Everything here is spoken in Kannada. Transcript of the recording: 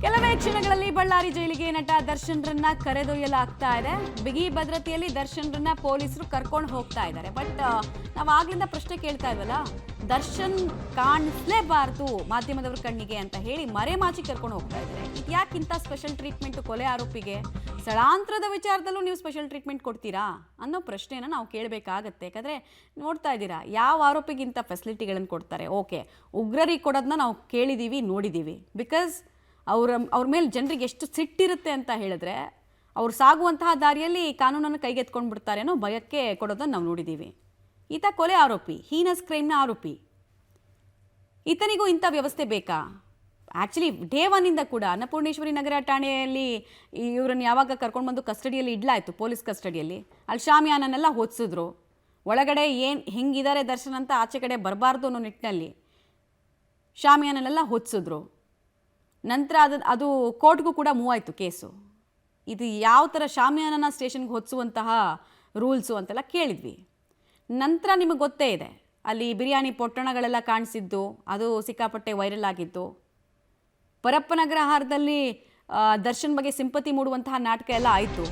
ಕೆಲವೇ ಕ್ಷಣಗಳಲ್ಲಿ ಬಳ್ಳಾರಿ ಜೈಲಿಗೆ ನಟ ದರ್ಶನ್ರನ್ನ ಕರೆದೊಯ್ಯಲಾಗ್ತಾ ಇದೆ. ಬಿಗಿ ಭದ್ರತೆಯಲ್ಲಿ ದರ್ಶನ್ರನ್ನ ಪೊಲೀಸರು ಕರ್ಕೊಂಡು ಹೋಗ್ತಾ ಇದ್ದಾರೆ. ಬಟ್ ನಾವು ಆಗ್ಲಿಂದ ಪ್ರಶ್ನೆ ಕೇಳ್ತಾ ಇದ್ವಲ್ಲ, ದರ್ಶನ್ ಕಾಣಿಸ್ಲೇಬಾರ್ದು ಮಾಧ್ಯಮದವ್ರ ಕಣ್ಣಿಗೆ ಅಂತ ಹೇಳಿ ಮರೆಮಾಚಿ ಕರ್ಕೊಂಡು ಹೋಗ್ತಾ ಇದ್ದಾರೆ. ಯಾಕಿಂತ ಸ್ಪೆಷಲ್ ಟ್ರೀಟ್ಮೆಂಟ್ ಕೊಲೆ ಆರೋಪಿಗೆ? ಸ್ಥಳಾಂತರದ ವಿಚಾರದಲ್ಲೂ ನೀವು ಸ್ಪೆಷಲ್ ಟ್ರೀಟ್ಮೆಂಟ್ ಕೊಡ್ತೀರಾ ಅನ್ನೋ ಪ್ರಶ್ನೆನ ನಾವು ಕೇಳಬೇಕಾಗತ್ತೆ. ಯಾಕಂದರೆ ನೋಡ್ತಾ ಇದ್ದೀರಾ, ಯಾವ ಆರೋಪಿಗಿಂತ ಫೆಸಿಲಿಟಿಗಳನ್ನು ಕೊಡ್ತಾರೆ. ಓಕೆ, ಉಗ್ರರಿಗೆ ಕೊಡೋದನ್ನ ನಾವು ಕೇಳಿದ್ದೀವಿ, ನೋಡಿದ್ದೀವಿ. ಬಿಕಾಸ್ ಅವ್ರ ಮೇಲೆ ಜನರಿಗೆ ಎಷ್ಟು ಸಿಟ್ಟಿರುತ್ತೆ ಅಂತ ಹೇಳಿದ್ರೆ, ಅವ್ರು ಸಾಗುವಂತಹ ದಾರಿಯಲ್ಲಿ ಕಾನೂನನ್ನು ಕೈಗೆತ್ಕೊಂಡು ಬಿಡ್ತಾರೆ ಅನ್ನೋ ಭಯಕ್ಕೆ ಕೊಡೋದನ್ನು ನಾವು ನೋಡಿದ್ದೀವಿ. ಈತ ಕೊಲೆ ಆರೋಪಿ, ಹೀನಸ್ ಕ್ರೈಮ್ನ ಆರೋಪಿ. ಈತನಿಗೂ ಇಂಥ ವ್ಯವಸ್ಥೆ ಬೇಕಾ? ಆ್ಯಕ್ಚುಲಿ ಡೇ ಒನ್ನಿಂದ ಕೂಡ ಅನ್ನಪೂರ್ಣೇಶ್ವರಿ ನಗರ ಠಾಣೆಯಲ್ಲಿ ಇವರನ್ನು ಯಾವಾಗ ಕರ್ಕೊಂಡು ಬಂದು ಕಸ್ಟಡಿಯಲ್ಲಿ ಇಡಲಾಯಿತು, ಪೊಲೀಸ್ ಕಸ್ಟಡಿಯಲ್ಲಿ, ಅಲ್ಲಿ ಶಾಮಿಯಾನನ್ನೆಲ್ಲ ಹೊದಿಸಿದ್ರು. ಒಳಗಡೆ ಏನು ಹೆಂಗಿದ್ದಾರೆ ದರ್ಶನ್ ಅಂತ ಆಚೆ ಕಡೆ ಬರಬಾರ್ದು ಅನ್ನೋ ನಿಟ್ಟಿನಲ್ಲಿ ಶಾಮಿಯಾನನ್ನೆಲ್ಲ ಹೊದಿಸಿದ್ರು. ನಂತರ ಅದು ಕೋರ್ಟ್ಗೂ ಕೂಡ ಮೂವ್ ಆಯಿತು ಕೇಸು. ಇದು ಯಾವ ಥರ ಶಾಮಿಯಾನನ ಸ್ಟೇಷನ್ಗೆ ಹೊದಿಸುವಂತಹ ರೂಲ್ಸು ಅಂತೆಲ್ಲ ಕೇಳಿದ್ವಿ. ನಂತರ ನಿಮಗೆ ಗೊತ್ತೇ ಇದೆ, ಅಲ್ಲಿ ಬಿರಿಯಾನಿ ಪೊಟ್ಟಣಗಳೆಲ್ಲ ಕಾಣಿಸಿದ್ದು, ಅದು ಸಿಕ್ಕಾಪಟ್ಟೆ ವೈರಲ್ ಆಗಿತ್ತು. ಪರಪ್ಪನಗರ ಆಹಾರದಲ್ಲಿ ದರ್ಶನ್ ಬಗ್ಗೆ ಸಿಂಪತಿ ಮೂಡುವಂತಹ ನಾಟಕ ಎಲ್ಲ ಆಯಿತು.